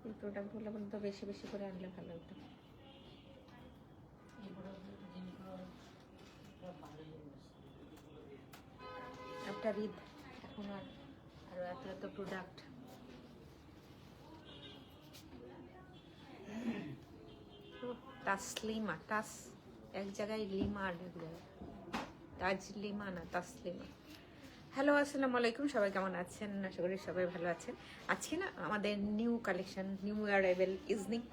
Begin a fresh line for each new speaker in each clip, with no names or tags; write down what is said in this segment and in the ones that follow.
এই প্রোডাক্টগুলো বলতে বেশি বেশি করে আনলে ভালো হতো। একটা ঈদ এখন আরো এত এত প্রোডাক্ট। তাসলিমা, তাস এক জায়গায় লিমা আর এক জায়গায় তাজলিমা না তাসলিমা। হ্যালো আসসালামু আলাইকুম, সবাই কেমন আছেন? আশা করি সবাই ভালো আছেন। আজকে না আমাদের new collection, new arrival Iznik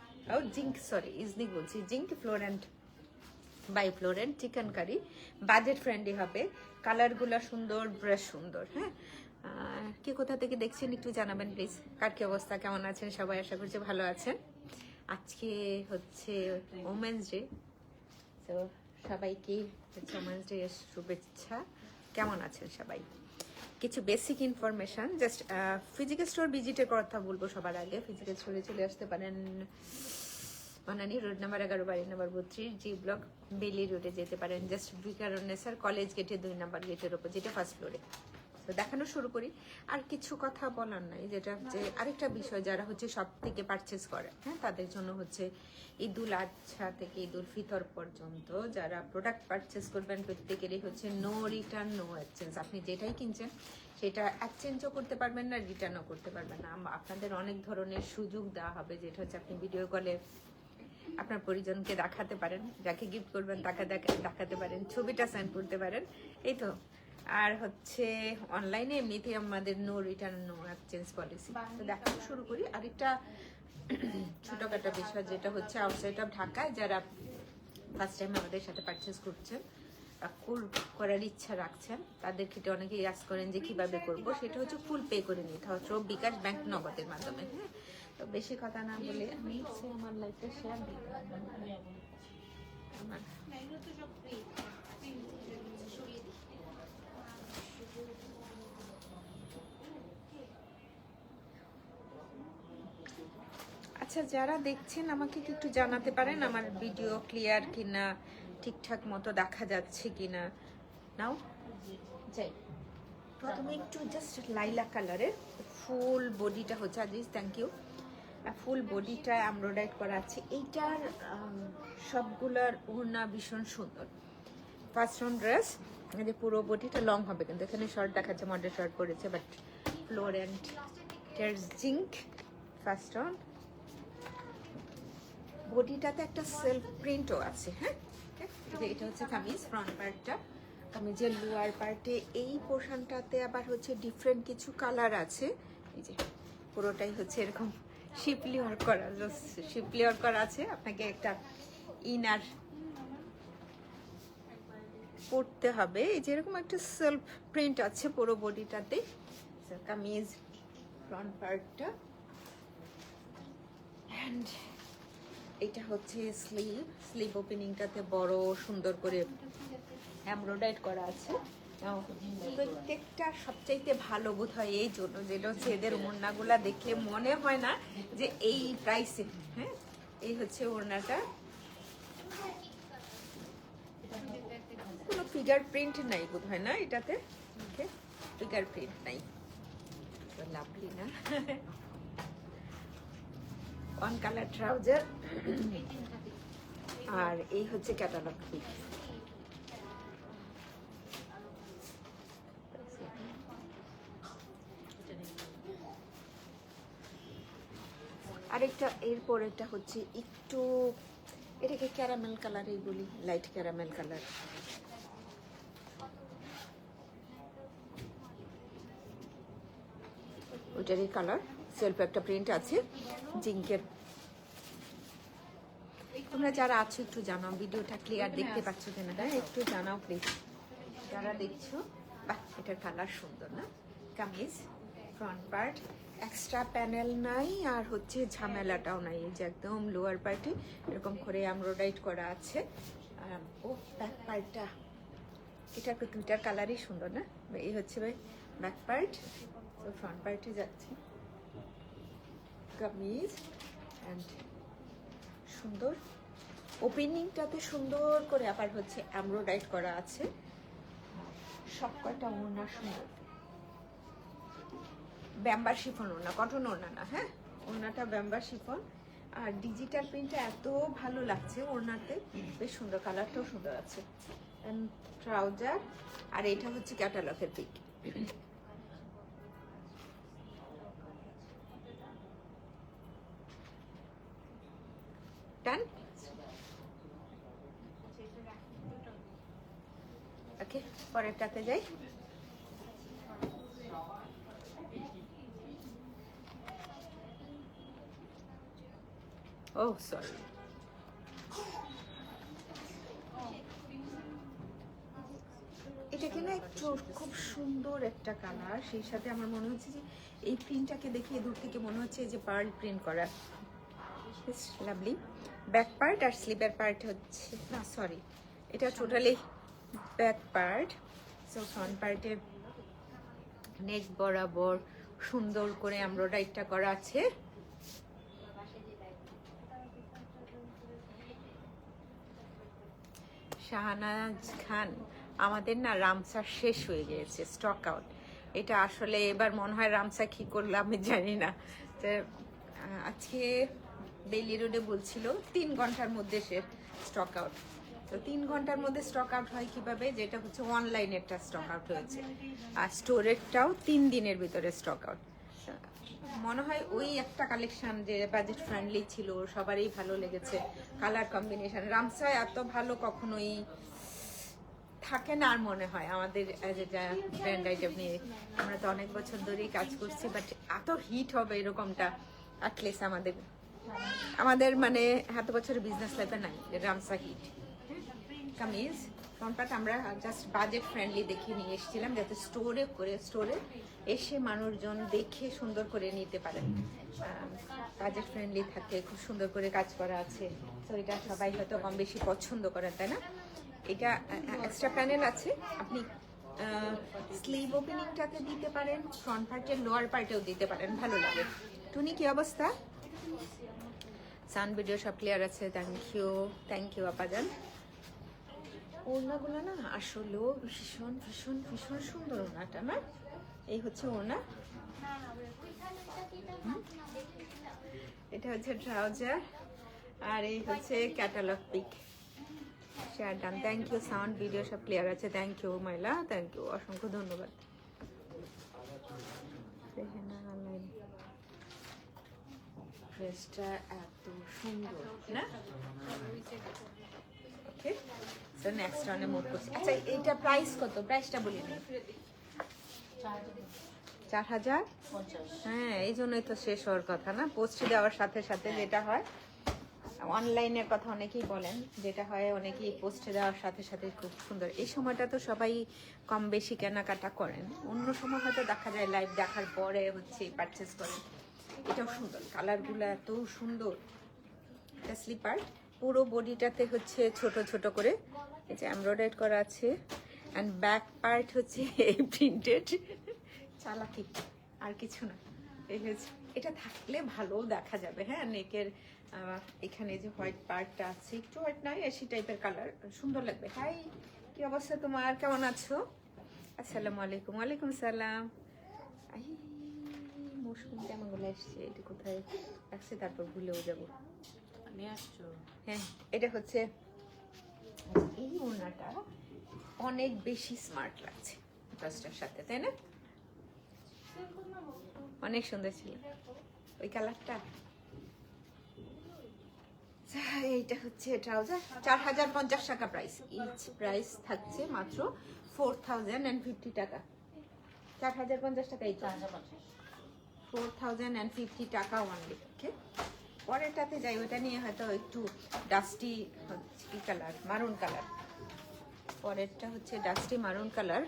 Iznik বলছি, Zinc Florent by Florent chikankari. Budget friendly হবে, কালারগুলো সুন্দর, ড্রেস সুন্দর। হ্যাঁ, কে কোথা থেকে দেখছেন একটু জানাবেন প্লিজ। কার কি অবস্থা, কেমন আছেন সবাই? আশা করছি ভালো আছেন। আজকে হচ্ছে ওমেন্স ডে, তো সবাইকে ওমেন্স ডে শুভেচ্ছা। কেমন আছেন সবাই? কিছু basic information, just physical store ভিজিটের কথা বলবো সবার আগে। ফিজিক্যাল স্টোরে চলে আসতে পারেন, বানানি রোড নাম্বার 11, বাড়ি নাম্বার 32, জি ব্লক, বেলি রোডে যেতে পারেন। জাস্ট বিকারণেশ্বর কলেজ গেটে 2 নাম্বার গেটের ওপর, যেটা ফার্স্ট ফ্লোরে। তো দেখানো শুরু করি। আর কিছু কথা বলার নাই, যেটা যে আরেকটা বিষয়, যারা হচ্ছে সব থেকে পারচেস করে, হ্যাঁ, তাদের জন্য হচ্ছে ঈদুল আজহা থেকে ঈদুল ফিতর পর্যন্ত যারা প্রোডাক্ট পারচেস করবেন, প্রত্যেকেরই হচ্ছে নো রিটার্ন নো এক্সচেঞ্জ। আপনি যেটাই কিনছেন সেটা এক্সচেঞ্জও করতে পারবেন না, রিটার্নও করতে পারবেন না। আপনাদের অনেক ধরনের সুযোগ দেওয়া হবে, যেটা হচ্ছে আপনি ভিডিও কলে আপনার পরিজনকে দেখাতে পারেন, যাকে গিফট করবেন তাকে দেখাতে পারেন, ছবিটা সেন্ড করতে পারেন, এই তো। আর হচ্ছে অনলাইনে এমনিতে আমাদের no return no exchange policy. তো দেখানো শুরু করি। আরেকটা ছোটখাটো বিষয়, যেটা হচ্ছে আউটসাইড অফ ঢাকায় যারা ফার্স্ট টাইম আমাদের সাথে পারচেস করছেন, করার ইচ্ছা রাখছেন, তাদের ক্ষেত্রে অনেকেই আস করেন যে কিভাবে করব, সেটা হচ্ছে ফুল পে করে নিতে হবে বিকাশ ব্যাংক নগদের মাধ্যমে। হ্যাঁ, তো বেশি কথা না বলে আমি আমার লাইফটা শেয়ার দিই। আচ্ছা, যারা দেখছেন আমাকে কি একটু জানাতে পারেন আমার ভিডিও ক্লিয়ার কিনা, ঠিকঠাক মতো দেখা যাচ্ছে কিনা। নাও যাই, প্রথমে একটু জাস্ট লাইলা কালারের ফুল বডিটা হচ্ছে আজিজ, থ্যাংক ইউ। ফুল বডিটা এমব্রয়ডারি করা আছে। এইটার সবগুলার ওড়না ভীষণ সুন্দর। ফার্স্ট অন ড্রেস, যে পুরো বডিটা লং হবে, কিন্তু এখানে শর্ট দেখাচ্ছে, মডেল শর্ট পরেছে, but Florent Zinc first on. বডিটাতে একটা সেলফ প্রিন্টও আছে। হ্যাঁ, এটা হচ্ছে কামিজ, ফ্রন্ট পার্টটা। কামিজের লোয়ার পার্টে এই পোর্শনটাতে আবার হচ্ছে ডিফারেন্ট কিছু কালার আছে। এই যে পুরোটাই হচ্ছে এরকম শিপলি ওয়ার্ক করা, শিপলি ওয়ার্ক করা আছে। আপনাকে একটা ইনার পরতে হবে। এই যে এরকম একটা সেলফ প্রিন্ট আছে পুরো বডিটাতে। কামিজ ফ্রন্ট পার্টটা, অ্যান্ড এটা হচ্ছে স্লিভ ওপেনিংটাতে বড় সুন্দর করে এমব্রয়ডারি করা আছে। প্রত্যেকটা সবচাইতে ভালো বোধ হয় এই জন্য, যেটা হচ্ছে এদের ওড়নাগুলা দেখে মনে হয় না যে এই প্রাইসে। হ্যাঁ, এই হচ্ছে ওড়নাটা, কোনো ফিগার প্রিন্ট নাই বোধ হয় না এটাতে। ওকে, ফিগার প্রিন্ট নাই, লাভলি না। ওয়ান কালার ট্রাউজার, আর এই হচ্ছে ক্যাটালগ পিস। আরেকটা এরপর এটা হচ্ছে একটু, এটাকে ক্যারামেল কালারই বলি, লাইট ক্যারামেল কালার। ওইটারই কালার, সেলফ একটা প্রিন্ট আছে জিঙ্কের। তোমরা যারা আছো একটু জানাও ভিডিওটা ক্লিয়ার দেখতে পাচ্ছ কিনা। হ্যাঁ, একটু জানাও প্লিজ যারা দেখছো। বাহ, এটার কালার সুন্দর না? Kameez front part, extra panel নাই, আর হচ্ছে ঝামেলাটাও নাই। এই যে একদম লোয়ার পার্টে এরকম করে এমব্রয়ডারি করা আছে। ও ব্যাক পার্টটা, এটা দুইটার কালারই সুন্দর না? এই হচ্ছে ভাই ব্যাক পার্ট, তো ফ্রন্ট পার্টে যাচ্ছে কামিজ, অ্যান্ড সুন্দর ওপেনিংটাতে সুন্দর করে আবার হচ্ছে এমব্রয়ডারি করা আছে। সব কয়টা ওড়না সুন্দর, ব্যাম্বার শিফন ওড়না, কটন ওড়না না। হ্যাঁ, ওড়নাটা ব্যাম্বার শিফন, আর ডিজিটাল প্রিন্টটা এত ভালো লাগছে ওড়নাতে, বেশ সুন্দর, কালারটাও সুন্দর আছে। ট্রাউজার, আর এটা হচ্ছে ক্যাটালগের পিক। ডান, ওকে, পরেরটাতে যাই। ও সরি, এটা কিনা একটু খুব সুন্দর একটা কালার, সেই সাথে আমার মনে হচ্ছে যে এই প্রিন্টটাকে দেখে দূর থেকে মনে হচ্ছে যে পার্ল প্রিন্ট করা, লাভলি। ব্যাক পার্ট আর স্লিভের পার্ট হচ্ছে, না সরি, এটা totally back part. So front পার্টে নেক বরাবর সুন্দর করে এমব্রয়ডারিটা করা আছে। শাহনাজ খান, আমাদের না রামসা শেষ হয়ে গিয়েছে, স্টক আউট। এটা আসলে এবার মনে হয় রামসা কি করলো আমি জানি না। তো আজকে বেলি রোডে বলছিল 3 ঘন্টার মধ্যে সে স্টক আউট। তো 3 ঘন্টার মধ্যে স্টক আউট হয় কিভাবে, যেটা হচ্ছে অনলাইনেরটা স্টক আউট হয়েছে, আর স্টোরেরটাও 3 দিনের ভিতরে স্টক আউট। মনে হয় ওই একটা কালেকশন যে বাজেট ফ্রেন্ডলি ছিল, সবারই ভালো লেগেছে, কালার কম্বিনেশন। রামসা এত ভালো কখনোই থাকে না আর মনে হয় আমাদের ব্র্যান্ড আইটেম নিয়ে। আমরা তো অনেক বছর ধরেই কাজ করছি, বাট এত হিট হবে এরকমটা অ্যাটলিস্ট আমাদের মানে এত বছরের বিজনেস লাইফে নাই রামসা হিট। কামিজ ফ্রন্ট আমরা জাস্ট বাজেট ফ্রেন্ডলি দেখে নিয়ে এসেছিলাম, যাতে স্টোরে এসে মানুষজন দেখে সুন্দর করে নিতে পারেন। বাজেট ফ্রেন্ডলি থাকে, খুব সুন্দর করে কাজ করা আছে, তো এটা সবাই হয়তো কম বেশি পছন্দ করেন, তাই না? এটা এক্সট্রা প্যানেল আছে, আপনি স্লিভ ওপেনিংটাতে দিতে পারেন, ফ্রন্ট পার্টের লোয়ার পার্টেও দিতে পারেন, ভালো লাগে। টুনি কি অবস্থা? সাউন্ড ভিডিও সব ক্লিয়ার আছে, থ্যাংক ইউ আপাজান। ওড়নাগুলো না আসলেও ভীষণ ভীষণ ভীষণ সুন্দর ওড়নাটা না। এই হচ্ছে ওড়না, এটা হচ্ছে ট্রাউজার, আর এই হচ্ছে catalogue pic. Share done, thank you. Sound video সব ক্লিয়ার আছে, থ্যাংক ইউ মাইলা, থ্যাংক ইউ, অসংখ্য ধন্যবাদ। ড্রেসটা এত সুন্দর না? ওকে, সো নেক্সট রাউন্ডে মুভ করছি। আচ্ছা, এইটা প্রাইস কত? প্রাইসটা বলি নি। 4000। হ্যাঁ, এই জন্যই তো শেষ হওয়ার কথা না, পোস্ট দেওয়ার সাথে সাথে যেটা হয়। অনলাইনের কথা অনেকেই বলেন, যেটা হয় অনেকেই পোস্টে দেওয়ার সাথে সাথে খুব সুন্দর। এই সময়টা তো সবাই কম বেশি কেনাকাটা করেন, অন্য সময় হয়তো দেখা যায় লাইভ দেখার পরে হচ্ছে পারচেস করেন। এটাও সুন্দর, কালারগুলো এত সুন্দর। এটা স্লিপার, পুরো বডিটাতে হচ্ছে ছোট ছোট করে এই যে এমব্রয়ডারি করা আছে, অ্যান্ড ব্যাক পার্ট হচ্ছে এই প্রিন্টেড, চালাকি আর কিছু না। এই হচ্ছে, এটা থাকলে ভালো দেখা যাবে। হ্যাঁ, নেকের এখানে যে হোয়াইট পার্টটা আছে, একটু হোয়াইট নয়, এসি টাইপের কালার, সুন্দর লাগবে। হাই, কি অবস্থা তোমার, কেমন আছো? আসসালামু আলাইকুম। ওয়ালাইকুম সালাম। মৌসুম কেমন বলে এসছে, এটা কোথায় রাখছে, তারপর ভুলেও যাবো। হ্যাঁ, এটা হচ্ছে, এই ওড়নাটা অনেক বেশি স্মার্ট লাগছে ড্রেসটার সাথে, তাই না? অনেক সুন্দর ছিল ওই কালারটা। এইটা হচ্ছে ট্রাউজার, 4050 টাকা প্রাইস। ইচ প্রাইস থাকছে মাত্র 4050 টাকা। 4050 টাকা, এই 4050 টাকা অনলি। ওকে, পরেরটাতে যাই, ওটা নিয়ে হয়তো একটু ডাস্টি কি কালার, মারুন কালার। পরেরটা হচ্ছে ডাস্টি মারুন কালার।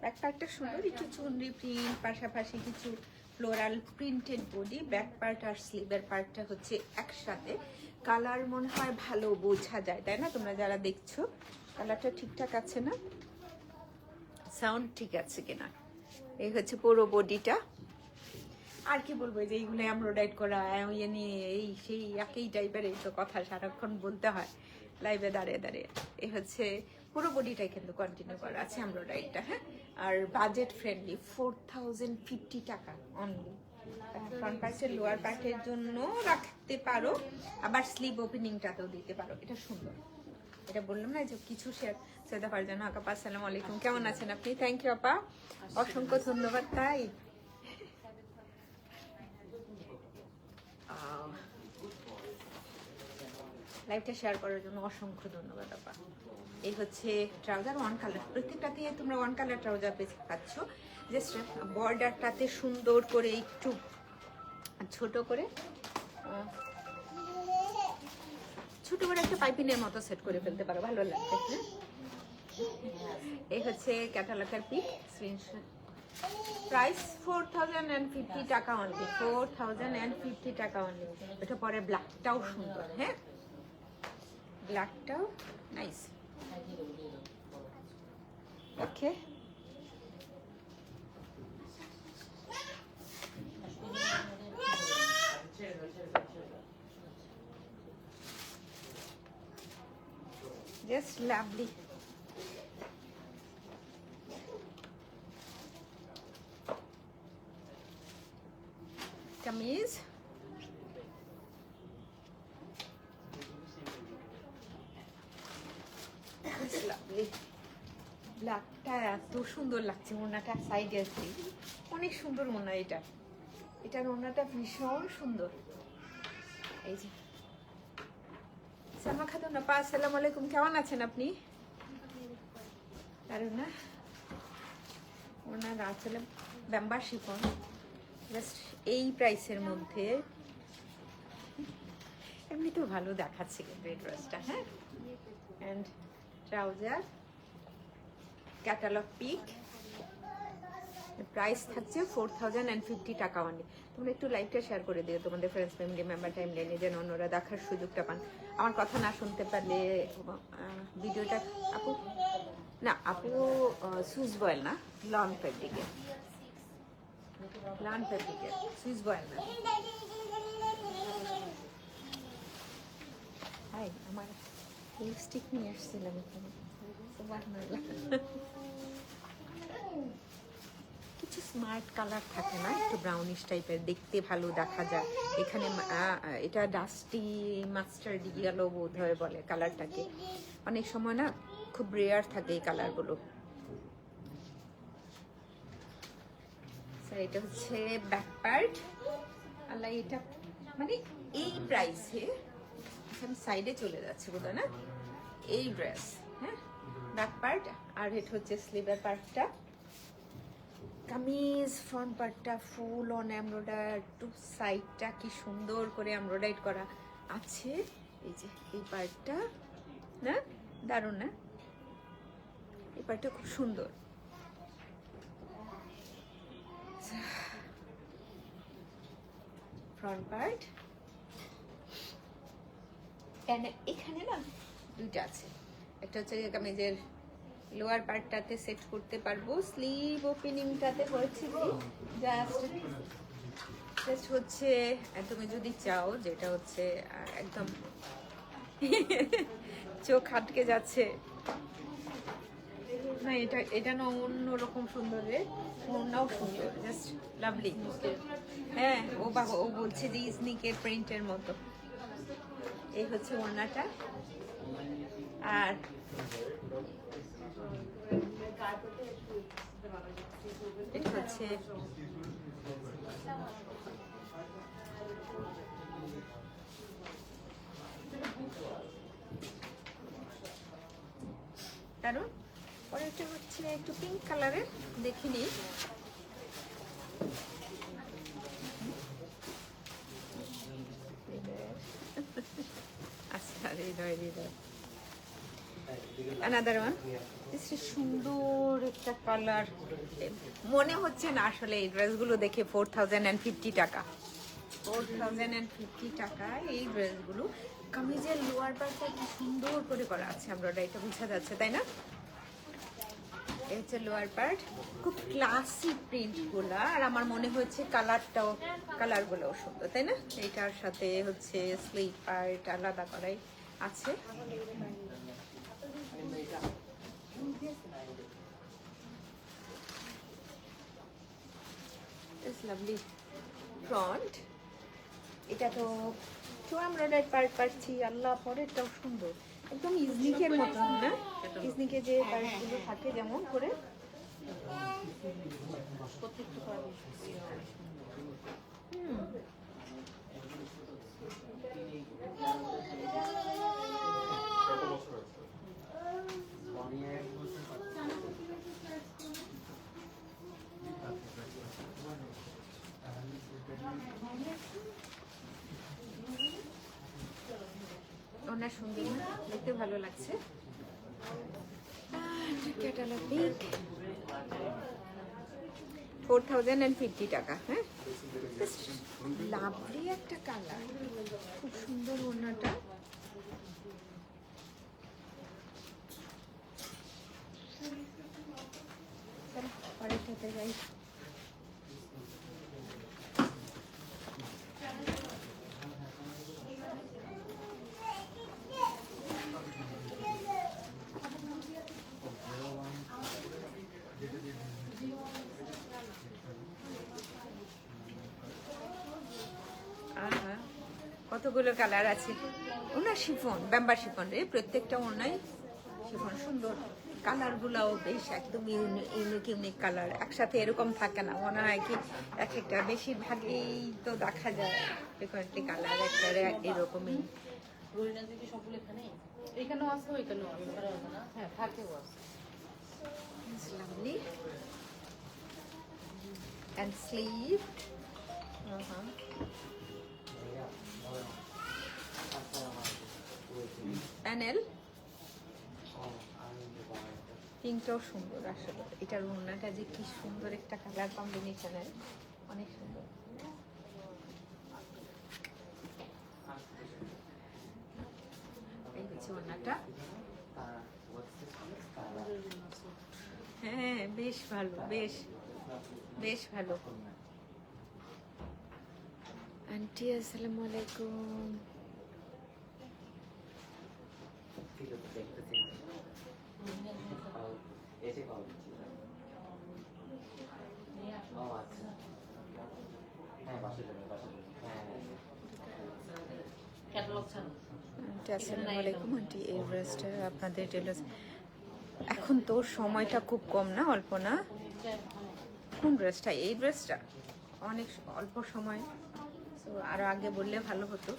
ব্যাক পার্টটা সুন্দর, একটু চুনরি প্রিন্ট, পাশাপাশি কিছু floral printed body. Back part আর স্লিভের পার্টটা হচ্ছে একসাথে। কালার মনে হয় ভালো বোঝা যায়, তাই না? তোমরা যারা দেখছো, কালারটা ঠিকঠাক আছে না, সাউন্ড ঠিক আছে কিনা। এই হচ্ছে পুরো বডিটা। আর কি বলবো, যে এইগুলো এমব্রয়ডারি করা, ইয়ে নিয়ে এই সেই একই টাইপের, এই তো কথা সারাক্ষণ বলতে হয় লাইভে দাঁড়িয়ে দাঁড়িয়ে। এই হচ্ছে পুরো বডিটাই কিন্তু কন্টিনিউ করা আছে এমব্রয়ডারিটা। হ্যাঁ, আর বাজেট ফ্রেন্ডলি 4050 টাকা অনলি। ফ্রন্ট পার্টের লোয়ার পার্টের জন্য রাখতে পারো, আবার স্লিভ ওপেনিংটাতেও দিতে পারো। এটা সুন্দর, এটা বললাম না যে কিছু শেয়ার। সৈয়দা ফারজানা আপা, আসসালামু আলাইকুম, কেমন আছেন আপনি? থ্যাংক ইউ আপা, অসংখ্য ধন্যবাদ। তাই লাইভটা শেয়ার করার জন্য অসংখ্য ধন্যবাদ আপা। এই হচ্ছে ট্রাউজার ওয়ান কালার, প্রত্যেকটাতে তোমরা ওয়ান কালার ট্রাউজার পাচ্ছ। জাস্ট বর্ডারটাতে সুন্দর করে একটু ছোট করে একটা পাইপিনের মতো সেট করে ফেলতে পারো, ভালো লাগবে। হ্যাঁ, এই হচ্ছে ক্যাটালগের পিক, স্ক্রিনশট। প্রাইস 4050 টাকা অনলি, 4050 টাকা অনলি। এটা পরে ব্ল্যাকটাও সুন্দর। হ্যাঁ, ব্ল্যাকটাও নাইস। ওকে, just lovely. Kameez, just lovely. ব্ল্যাকটা এত সুন্দর লাগছে, ওনাটা সাইডে আছে, অনেক সুন্দর ওনা। এটার ওনাটা ভীষণ সুন্দর। এই যে সালমা খাতুন আপা, আসসালামু আলাইকুম, কেমন আছেন আপনি? দারুণ না ওনার আসলে ব্যাম্বার শিফন, জাস্ট এই প্রাইসের মধ্যে এমনিতেও ভালো দেখাচ্ছে কিন্তু এই ড্রেসটা। হ্যাঁ, and trouser catalogue pic, price থাকছে 4050 টাকা অনলি। তোমরা একটু লাইভটা শেয়ার করে দিও তোমাদের ফ্রেন্ডস, ফ্যামিলি মেম্বার, টাইম লাইনে, যেন অন্যরা দেখার সুযোগটা পান। আমার কথা না শুনতে পারলে ভিডিওটা আপু সুইস বয়েল না, লন ফেব্রিকের, সুইস বয়েল না। হাই, আমার লিপস্টিক নিয়ে আসছিলাম এখানে, কিছু স্মার্ট কালার থাকে না, একটু ব্রাউনিশ টাইপের, দেখতে ভালো দেখা যায়। এখানে এটা ডাস্টি মাস্টার্ড ইয়েলো বোধ হয় বলে কালারটাকে, অনেক সময় না খুব রেয়ার থাকে এই কালারগুলো। এটা হচ্ছে ব্যাক পার্ট। আল্লাহ, এটা মানে এই প্রাইসে আমি সাইডে চলে যাচ্ছে বোধহয় না, এই ড্রেস। হ্যাঁ, ব্যাক পার্ট, আর এটা হচ্ছে স্লিভের পার্টটা। কামিজ ফ্রন্ট পার্টটা ফুল অন এমব্রয়ডার, টু সাইডটা কি সুন্দর করে এমব্রয়ডারি করা আছে। এই যে এই পার্টটা না, দারুণ না? এই পার্টটা খুব সুন্দর। ফ্রন্ট পার্ট, এখানে না দুইটা আছে, একটা হচ্ছে কামিজের লোয়ার পার্টটাতে সেট করতে পারবো, স্লিভ ওপেনিংটাতে হচ্ছে কি জাস্ট হচ্ছে তুমি যদি চাও, যেটা হচ্ছে একদম চোখ আটকে যাচ্ছে না, এটা না অন্যরকম সুন্দর রে, ওনাও সুন্দর, জাস্ট লাভলি। হ্যাঁ, ও বাবা, ও বলছে যে স্নিকের প্রিন্টের মতো। এই হচ্ছে ওড়নাটা, আর এটা হচ্ছে কারণ পরেরটা হচ্ছে একটু পিঙ্ক কালারের, দেখিনি। আচ্ছা, another one. সুন্দর একটা কালার, মনে হচ্ছে না আসলে এই ড্রেসগুলো দেখে 4050 টাকা, 4050 টাকা এই ড্রেসগুলো। কামিজের লোয়ার পার্টটা কি সুন্দর করে করা আছে, আমরা এটা বোঝা যাচ্ছে, তাই না? এই হচ্ছে লোয়ার পার্ট, খুব ক্লাসি প্রিন্টগুলো, আর আমার মনে হচ্ছে কালারগুলোও সুন্দর, তাই না? এইটার সাথে হচ্ছে স্লিভ পার্ট আলাদা করাই আছে। It's lovely front. এটা তো এমব্রয়ডারি পার্ট পাচ্ছি। আল্লাহ, পরেরটাও সুন্দর, একদম ইজনিকের মতন না? ইজনিকে যে পার্টগুলো থাকে যেমন করে। ওনার সুন্দর না, দেখতে ভালো লাগছে। ক্যাটালগ 4050 টাকা। হ্যাঁ, লাভলি একটা কালার, খুব সুন্দর ওনাটা। পরেরটাতে যাই। কতগুলো কালার আছে। ওনার শিফন, ব্যাম্বার শিফন রে, প্রত্যেকটা ওনাই শিফন। সুন্দর কালারগুলোও বেশ একদম ইউনিক ইউনিক কালার, একসাথে এরকম থাকে না। মনে হয় কি এক একটা বেশিরভাগই তো দেখা যায় কয়েকটি কালার একটা এরকমই।
এখানেও আছে, ওইখানেও আছে, হ্যাঁ থাকেও আছে।
Lovely. And sleeve. Panel. পিঙ্কটাও সুন্দর আসলে। এটার ওড়নাটা যে কি সুন্দর একটা কালার কম্বিনেশনের, অনেক সুন্দর। এই হচ্ছে ওড়নাটা। হ্যাঁ, বেশ ভালো, বেশ বেশ ভালো। আন্টি আসসালামু আলাইকুম। আসসালামু আলাইকুম আন্টি। এই ড্রেসটা আপনাদের টেলার, এখন তো সময়টা খুব কম না, অল্প না? কোন ড্রেসটা? এই ড্রেসটা অনেক অল্প সময়, তো আরও আগে বললে ভালো হতো।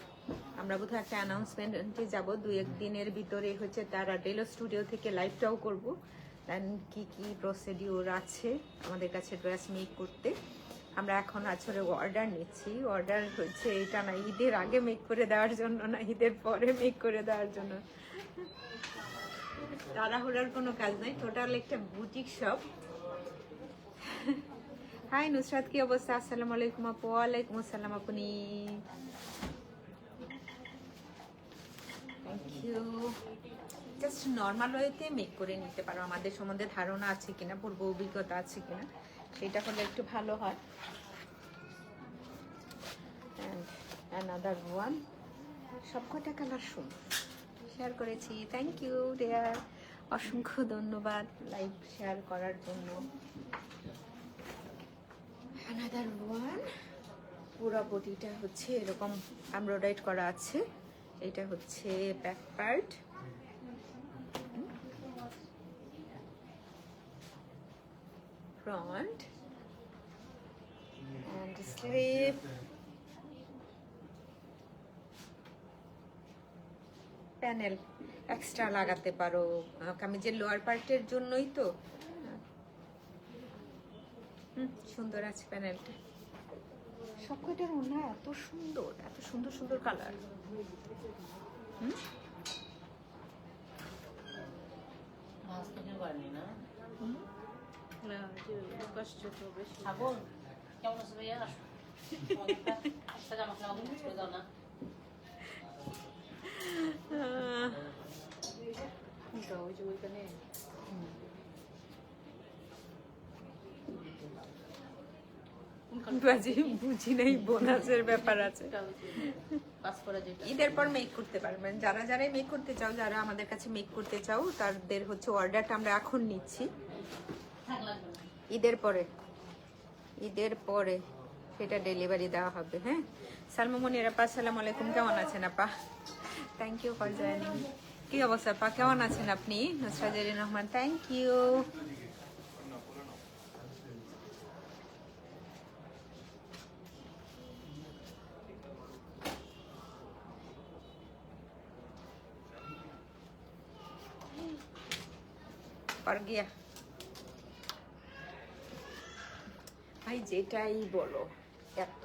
আমরা বোধহয় একটা অ্যানাউন্সমেন্টে যাব 2-1 দিনের ভিতরে, হচ্ছে তারা টেলার স্টুডিও থেকে লাইভটাও করব। দেন কি কি প্রসিডিওর আছে আমাদের কাছে ড্রেস মেক করতে। আমরা এখন আসলে অর্ডার নিচ্ছি। অর্ডার হচ্ছে এটা না ঈদের আগে মেক করে দেওয়ার জন্য, না ঈদের পরে মেক করে দেওয়ার জন্য। তাড়াহুড়ার কোনো কাজ নাই, টোটাল একটা বুটিক শপ। হাই নুসরাত, কি অবস্থা? আসসালামু আলাইকুম আপু। ওয়ালাইকুম আসসালাম আপনি। Thank you. জাস্ট নর্মাল ওয়েতে মেক করে নিতে পারো। আমাদের সম্বন্ধে ধারণা আছে কিনা, পূর্ব অভিজ্ঞতা আছে কিনা, সেটা হলে একটু ভালো হয়। অ্যান্ড অ্যানাদার ওয়ান, সবকটা কালার সুন্দর শেয়ার করেছি। থ্যাংক ইউ ডিয়ার, অসংখ্য ধন্যবাদ লাইভ শেয়ার করার জন্য। অ্যানাদার ওয়ান, পুরো বডিটা হচ্ছে এরকম এমব্রয়ডারি করা আছে। এটা হচ্ছে back part, front and sleeve. Panel extra লাগাতে পারো কামিজের লোয়ার পার্টের জন্যই তো। সুন্দর আছে প্যানেলটা। সবকটার ওড়না এত সুন্দর, এত সুন্দর সুন্দর কালার। বুঝি নেই, বোনাসের ব্যাপার আছে।
পাস করা যেটা
ঈদের পর মেক করতে পারবেন। যারা যারাই মেক করতে চাও, যারা আমাদের কাছে মেক করতে চাও, তাদের হচ্ছে অর্ডারটা আমরা এখন নিচ্ছি।
থাক লাগবে না।
ঈদের পরে সেটা ডেলিভারি দেওয়া হবে। হ্যাঁ, সালমা মনির আপা আসসালামু আলাইকুম, কেমন আছেন আপা? Thank you for joining. কি অবস্থা আপা, কেমন আছেন আপনি? Nusrat Jarin Rahman, thank you. পার গিয়া ভাই, যেটাই বলো, এত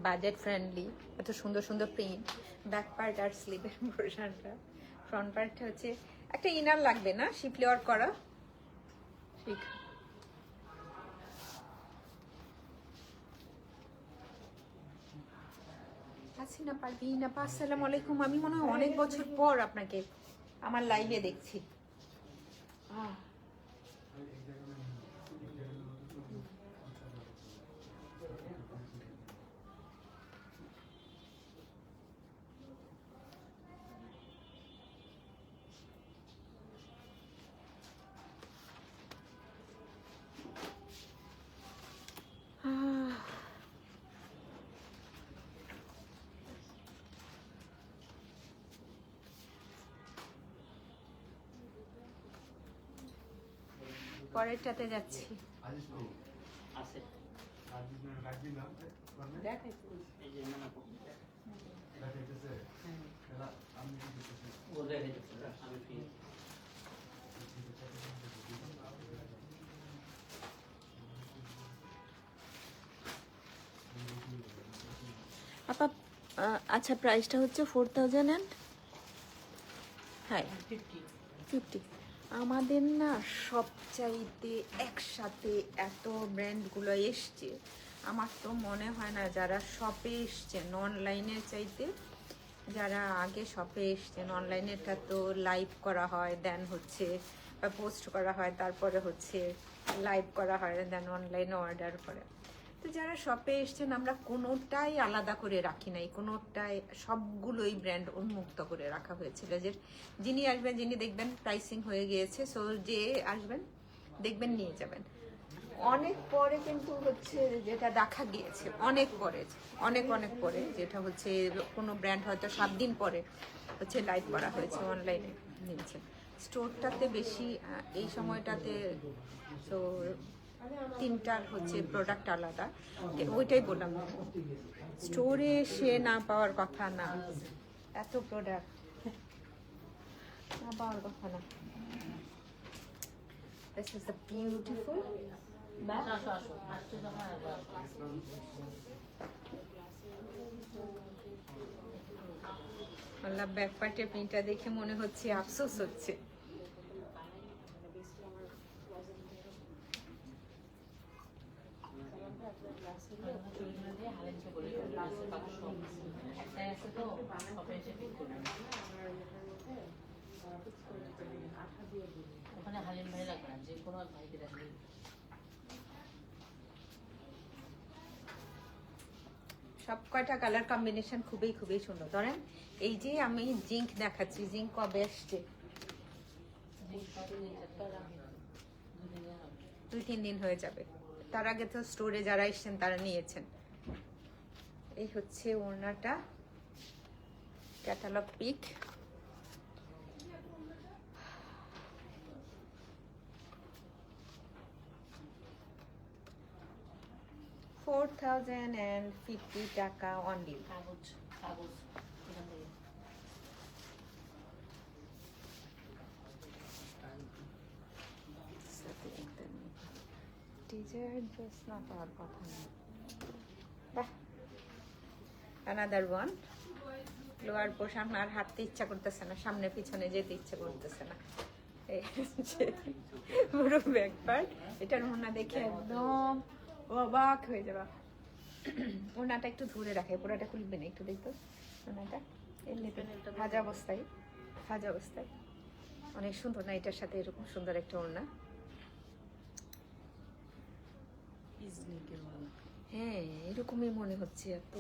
বাজেট ফ্রেন্ডলি, এত সুন্দর সুন্দর প্রিন্ট, ব্যাক পার্ট আর স্লিভের পোর্শনটা, ফ্রন্ট পার্টটা হচ্ছে একটা ইনার লাগবে না শিপলি ওয়ার্ক করা, ঠিক। হাসিনা পারভিন আপা আসসালামু আলাইকুম। আমি মনে হয় অনেক বছর পর আপনাকে আমার লাইভে দেখছি। পরেরটাতে যাচ্ছি।
আছে ও দেখাইতেছে আমি ফ্রি
আপা আচ্ছা, প্রাইসটা হচ্ছে 4000 and হ্যাঁ 50। আমাদের না সবচাইতে একসাথে এত ব্র্যান্ডগুলো এসছে, আমার তো মনে হয় না যারা শপে এসছেন অনলাইনের চাইতে, যারা আগে শপে এসছেন, অনলাইনেরটা তো লাইভ করা হয়, দেন হচ্ছে বা পোস্ট করা হয়, তারপরে হচ্ছে লাইভ করা হয়, দেন অনলাইনে অর্ডার করে। তো যারা শপে এসছেন আমরা কোনোটাই আলাদা করে রাখি নাই, কোনোটাই, সবগুলোই ব্র্যান্ড উন্মুক্ত করে রাখা হয়েছিল। যে যিনি আসবেন, যিনি দেখবেন প্রাইসিং হয়ে গিয়েছে, সো যে আসবেন দেখবেন নিয়ে যাবেন। অনেক পরে কিন্তু হচ্ছে যেটা দেখা গিয়েছে, অনেক পরে, অনেক অনেক পরে, যেটা হচ্ছে কোনো ব্র্যান্ড হয়তো 7 দিন পরে হচ্ছে লাইভ করা হয়েছে, অনলাইনে নিয়েছে। স্টোরটাতে বেশি এই সময়টাতে, তো তিনটার হচ্ছে প্রোডাক্ট আলাদা, ওইটাই বললাম, স্টোরে এসে না পাওয়ার কথা না, এত প্রোডাক্ট না পাওয়ার কথা না। This is the beautiful bag.
আসো আসো আসতে তো হয়
আল্লাহ, ব্যাক পার্টের প্রিন্টটা দেখে মনে হচ্ছে আফসোস হচ্ছে।
ওখানে হালিম ভাই লাগবে না, যে কোনো এক ভাইকে রাখবে।
সব কয়টা কালার কম্বিনেশন খুবই খুবই সুন্দর। ধরেন এই যে আমি জিঙ্ক দেখাচ্ছি, জিঙ্ক কবে আসছে? 2-3 দিন হয়ে যাবে। তার আগে তো স্টোরে যারা এসছেন তারা নিয়েছেন। এই হচ্ছে ওড়নাটা, ক্যাটালগ পিক। $4050 টাকা অনলি।
কাগজ কাগজ এখান থেকে
টিজার ড্রেস না পাওয়ার কথা না। বাহ, অ্যানাদার ওয়ান। লোয়ার পোশাক আর হাঁটতে ইচ্ছা করতেছে না, সামনে পিছনে যেতে ইচ্ছা করতেছে না। এই হচ্ছে পুরো ব্যাক পার্ট। এটার ওড়না দেখে একদম অবাক হয়ে যাবা। ওড়নাটা একটু ধরে রাখে, পুরাটা খুলবে না, একটু দেখতো ওড়নাটা এমনিতে ভাজা অবস্থায়, ভাজা অবস্থায় অনেক সুন্দর না? এটার সাথে এরকম সুন্দর একটা ওড়না। হ্যাঁ, এরকমই মনে হচ্ছে। এত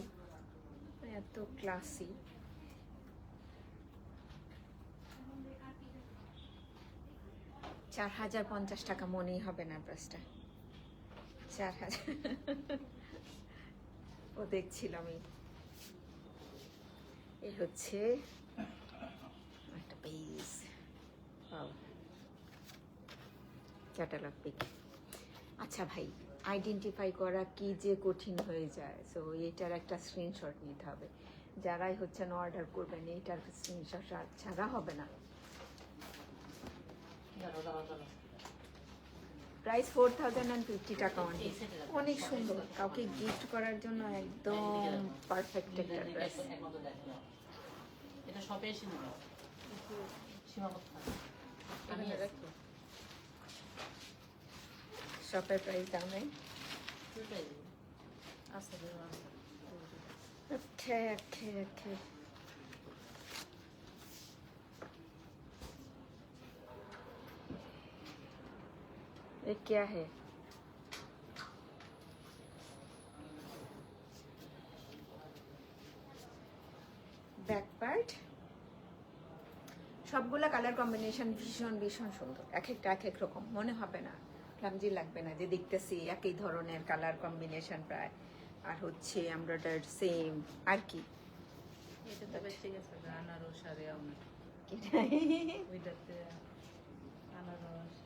এত ক্লাসি। 4050 টাকা মনেই হবে না ড্রেসটা। 4000 ও দেখছিলাম। এই হচ্ছে একটা পেজ, ক্যাটালগ পিক। আচ্ছা ভাই, আইডেন্টিফাই করা কি যে কঠিন হয়ে যায়। সো এটার একটা স্ক্রিনশট নিতে হবে। যারাই হচ্ছে না অর্ডার করবেন, এইটার স্ক্রিনশট ছাড়া হবে না। প্রাইস 4050 টাকা। অনেক সুন্দর, কাউকে গিফট করার জন্য একদম পারফেক্ট একটা ড্রেস।
এটা শপে এসে নিব, সীমাবদ্ধ আমি রাখি।
শপের প্রাইস দাম নেই।
আচ্ছা
ओके ओके ओके। ये क्या है? Back part. সবগুলা কালার কম্বিনেশন ভীষণ ভীষণ সুন্দর। এক একটা এক এক রকম, মনে হবে না, ক্লামজি লাগবে না যে দেখতেছি একই ধরনের কালার কম্বিনেশন প্রায়। আর হচ্ছে এমব্রয়ডারি সেম আর কি।
এটা তো বেঁচে গেছে, আনারস আর আমরা ওইটাতে আনারস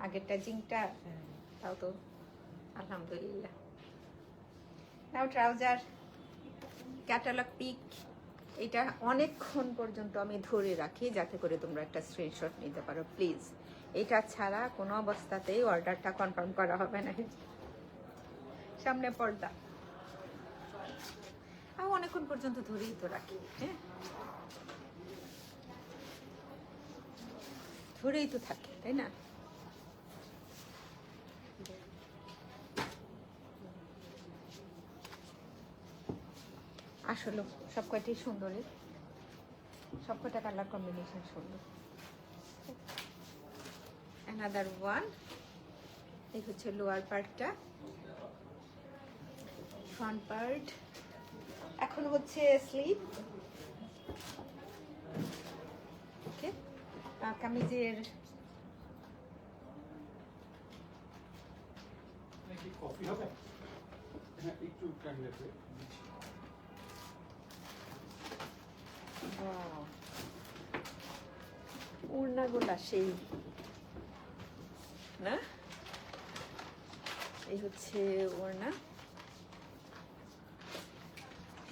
আগেরটা জিংটা, তাও তো আলহামদুলিল্লাহ। নাও ট্রাউজার ক্যাটালগ পিক। এটা অনেকক্ষণ পর্যন্ত আমি ধরে রাখি যাতে করে তোমরা একটা স্ক্রিনশট নিতে পারো প্লিজ। এটা ছাড়া কোনো অবস্থাতেই অর্ডারটা কনফার্ম করা হবে না। সামনে পর্দা অনেকক্ষণ পর্যন্ত ধরেই তো রাখি। হ্যাঁ, ধরেই তো থাকে, তাই না? আসলে সব কয়টাই সুন্দর, সব কয়টা কালার কম্বিনেশন সুন্দর। Another one. এই হচ্ছে লোয়ার পার্টটা, ফ্রন্ট পার্ট। এখন হচ্ছে স্লিভ। ওকে, কামিজের
কফি হবে? হ্যাঁ, একটু কাইন্ডলি।
ওড়নাগুলা সেই না। এই হচ্ছে ওড়না,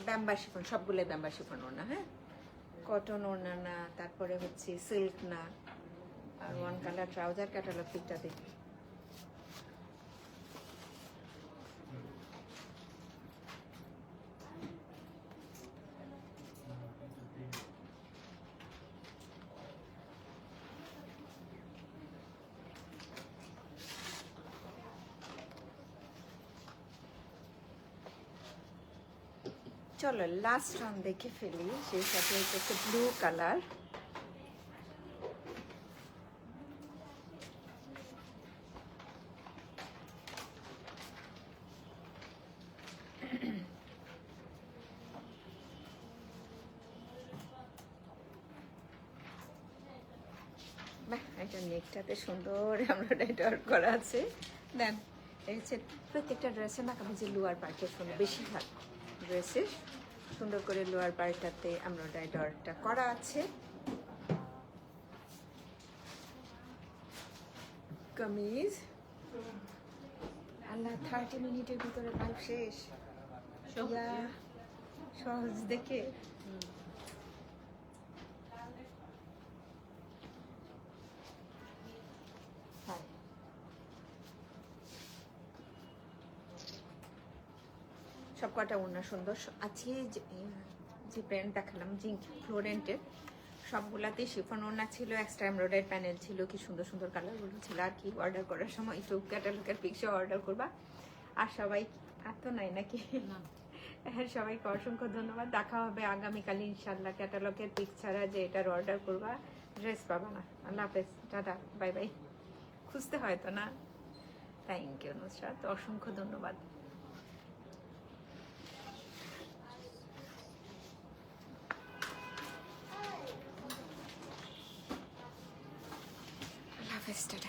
ব্যাম্বার শিফন, সবগুলোই ব্যাম্বার শিফন ওড়না। হ্যাঁ, কটন ওড়না না, তারপরে হচ্ছে সিল্ক না। আর ওয়ান কালার ট্রাউজার। ক্যাটালগ পিকটা দেখি। চলো লাস্ট রান দেখে ফেলি। সেই সাথে হচ্ছে ব্লু কালার। বাহ, এটা নেকটাতে সুন্দর এমব্রয়ডারি ওয়ার্ক করা আছে। দেন এই হচ্ছে প্রত্যেকটা ড্রেসের না কামিজে লোয়ার পার্টে সুন্দর, বেশিরভাগ ড্রেসে সুন্দর করে লোয়ার পার্টটাতে এমব্রয়ডারি ওয়ার্কটা করা আছে। কামিজ। আল্লাহ, 30 মিনিটের ভিতরে লাইভ শেষ। ইয়া, সহজ দেখে সব কটা ওড়না সুন্দর। আজকে যে ব্র্যান্ড দেখালাম জিঙ্ক ফ্লোরেন্টের, সবগুলাতেই শিফন ওড়না ছিল, এক্সট্রা এমব্রয়ডারি প্যানেল ছিল, কি সুন্দর সুন্দর কালারগুলো ছিল। আর কি অর্ডার করার সময় একটু ক্যাটালগের পিকচার অর্ডার করবা। আর সবাই আর তো নাই নাকি? হ্যাঁ, সবাইকে অসংখ্য ধন্যবাদ। দেখা হবে আগামীকাল ইনশাল্লাহ। ক্যাটালগের পিক ছাড়া যে এটার অর্ডার করবা ড্রেস পাবা না। আল্লাহ হাফেজ, টাটা, বাই বাই। খুঁজতে হয় তো না। থ্যাংক ইউ নুসরাত, অসংখ্য ধন্যবাদ। স্টার্ট